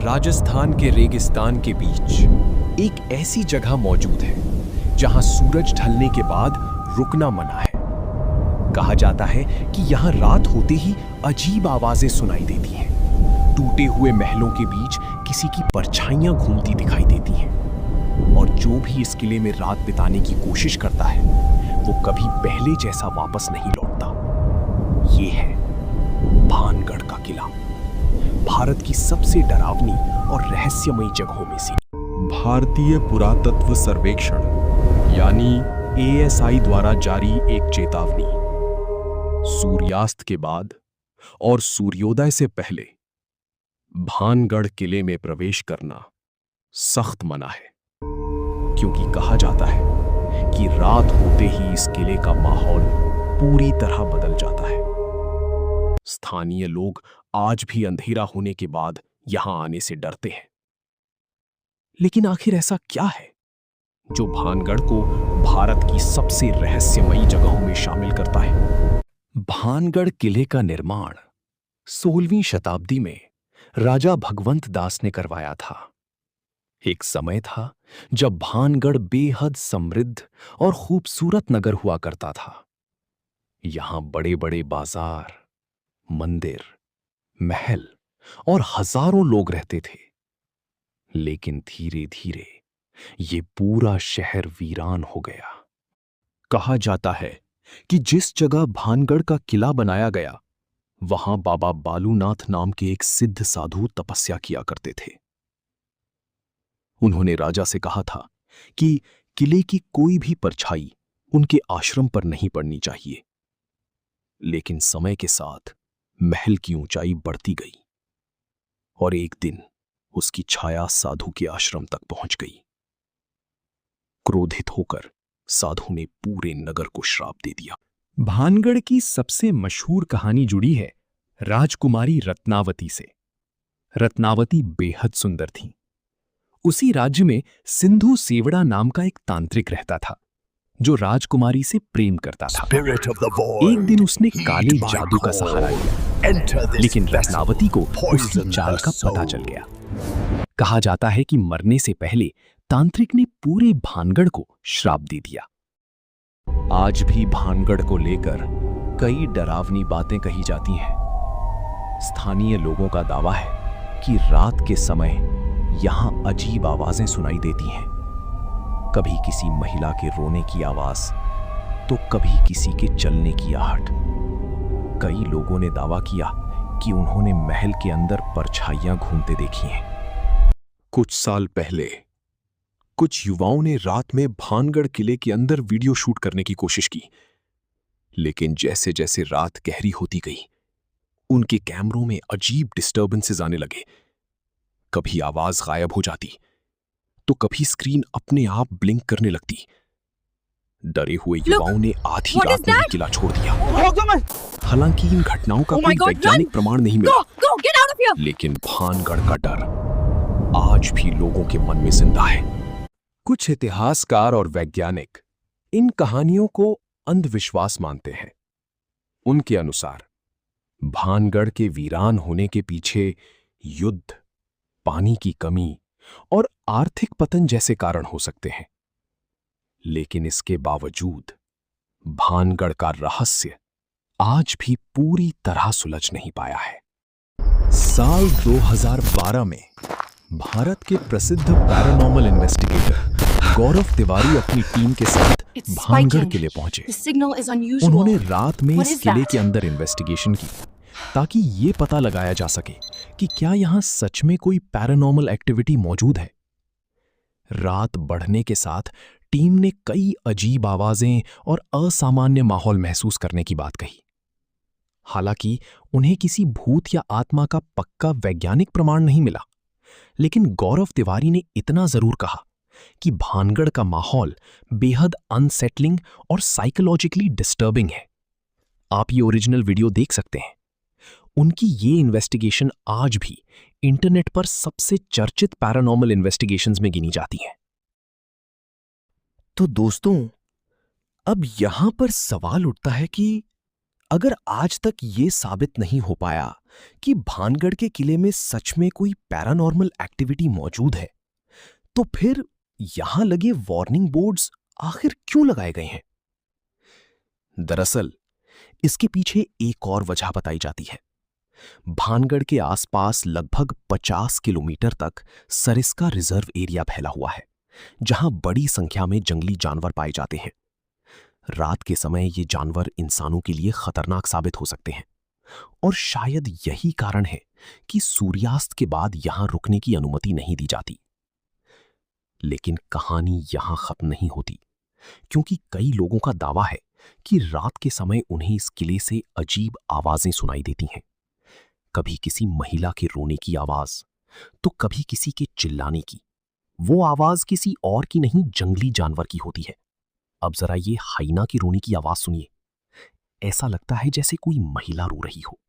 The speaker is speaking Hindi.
राजस्थान के रेगिस्तान के बीच एक ऐसी जगह मौजूद है जहां सूरज ढलने के बाद रुकना मना है। कहा जाता है कि यहां रात होते ही अजीब आवाजें सुनाई देती हैं। टूटे हुए महलों के बीच किसी की परछाइयां घूमती दिखाई देती हैं और जो भी इस किले में रात बिताने की कोशिश करता है वो कभी पहले जैसा वापस नहीं लौटता। ये है भानगढ़ का किला, भारत की सबसे डरावनी और रहस्यमयी जगहों में से। भारतीय पुरातत्व सर्वेक्षण यानी ASI द्वारा जारी एक चेतावनी। सूर्यास्त के बाद और सूर्योदय से पहले भानगढ़ किले में प्रवेश करना सख्त मना है, क्योंकि कहा जाता है कि रात होते ही इस किले का माहौल पूरी तरह बदल जाता है। स्थानीय लोग आज भी अंधेरा होने के बाद यहां आने से डरते हैं। लेकिन आखिर ऐसा क्या है जो भानगढ़ को भारत की सबसे रहस्यमयी जगहों में शामिल करता है? भानगढ़ किले का निर्माण 16वीं शताब्दी में राजा भगवंत दास ने करवाया था। एक समय था जब भानगढ़ बेहद समृद्ध और खूबसूरत नगर हुआ करता था। यहां बड़े बड़े बाजार, मंदिर, महल और हजारों लोग रहते थे। लेकिन धीरे धीरे ये पूरा शहर वीरान हो गया। कहा जाता है कि जिस जगह भानगढ़ का किला बनाया गया वहां बाबा बालूनाथ नाम के एक सिद्ध साधु तपस्या किया करते थे। उन्होंने राजा से कहा था कि किले की कोई भी परछाई उनके आश्रम पर नहीं पड़नी चाहिए। लेकिन समय के साथ महल की ऊंचाई बढ़ती गई और एक दिन उसकी छाया साधु के आश्रम तक पहुंच गई। क्रोधित होकर साधु ने पूरे नगर को श्राप दे दिया। भानगढ़ की सबसे मशहूर कहानी जुड़ी है राजकुमारी रत्नावती से। रत्नावती बेहद सुंदर थी। उसी राज्य में सिंधु सेवड़ा नाम का एक तांत्रिक रहता था जो राजकुमारी से प्रेम करता था। एक दिन उसने काले जादू का सहारा लिया, लेकिन रत्नावती को उसकी चाल का पता चल गया। कहा जाता है कि मरने से पहले तांत्रिक ने पूरे भानगढ़ को श्राप दे दिया। आज भी भानगढ़ को लेकर कई डरावनी बातें कही जाती हैं। स्थानीय लोगों का दावा है कि रात के समय यहां अजीब आवाजें सुनाई देती हैं। कभी किसी महिला के रोने की आवाज तो कभी किसी के चलने की आहट। कई लोगों ने दावा किया कि उन्होंने महल के अंदर परछाइयां घूमते देखी हैं। कुछ साल पहले कुछ युवाओं ने रात में भानगढ़ किले के अंदर वीडियो शूट करने की कोशिश की, लेकिन जैसे जैसे रात गहरी होती गई उनके कैमरों में अजीब डिस्टर्बेंसेस आने लगे। कभी आवाज गायब हो जाती तो कभी स्क्रीन अपने आप ब्लिंक करने लगती। डरे हुए युवाओं ने आधी रात में किला छोड़ दिया। हालांकि इन घटनाओं का कोई वैज्ञानिक प्रमाण नहीं मिला, लेकिन भानगढ़ का डर आज भी लोगों के मन में जिंदा है। कुछ इतिहासकार और वैज्ञानिक इन कहानियों को अंधविश्वास मानते हैं। उनके अनुसार भानगढ़ के वीरान होने के पीछे युद्ध, पानी की कमी और आर्थिक पतन जैसे कारण हो सकते हैं। लेकिन इसके बावजूद भानगढ़ का रहस्य आज भी पूरी तरह सुलझ नहीं पाया है। साल 2012 में भारत के प्रसिद्ध पैरानॉर्मल इन्वेस्टिगेटर गौरव तिवारी अपनी टीम के साथ भानगढ़ किले पहुंचे। उन्होंने रात में इस किले के अंदर इन्वेस्टिगेशन की ताकि ये पता लगाया जा सके कि क्या यहां सच में कोई पैरानॉर्मल एक्टिविटी मौजूद है। रात बढ़ने के साथ टीम ने कई अजीब आवाजें और असामान्य माहौल महसूस करने की बात कही। हालांकि उन्हें किसी भूत या आत्मा का पक्का वैज्ञानिक प्रमाण नहीं मिला, लेकिन गौरव तिवारी ने इतना जरूर कहा कि भानगढ़ का माहौल बेहद अनसेटलिंग और साइकोलॉजिकली डिस्टर्बिंग है। आप ये ओरिजिनल वीडियो देख सकते हैं। उनकी ये इन्वेस्टिगेशन आज भी इंटरनेट पर सबसे चर्चित पैरानॉर्मल इन्वेस्टिगेशंस में गिनी जाती है। तो दोस्तों, अब यहां पर सवाल उठता है कि अगर आज तक ये साबित नहीं हो पाया कि भानगढ़ के किले में सच में कोई पैरानॉर्मल एक्टिविटी मौजूद है, तो फिर यहां लगे वार्निंग बोर्ड्स आखिर क्यों लगाए गए हैं? दरअसल इसके पीछे एक और वजह बताई जाती है। भानगढ़ के आसपास लगभग 50 किलोमीटर तक सरिस्का रिजर्व एरिया फैला हुआ है, जहां बड़ी संख्या में जंगली जानवर पाए जाते हैं। रात के समय ये जानवर इंसानों के लिए खतरनाक साबित हो सकते हैं, और शायद यही कारण है कि सूर्यास्त के बाद यहां रुकने की अनुमति नहीं दी जाती। लेकिन कहानी यहां खत्म नहीं होती, क्योंकि कई लोगों का दावा है कि रात के समय उन्हें इस किले से अजीब आवाजें सुनाई देती हैं। कभी किसी महिला के रोने की आवाज, तो कभी किसी के चिल्लाने की। वो आवाज किसी और की नहीं, जंगली जानवर की होती है। अब जरा ये हाइना की रोने की आवाज सुनिए। ऐसा लगता है जैसे कोई महिला रो रही हो।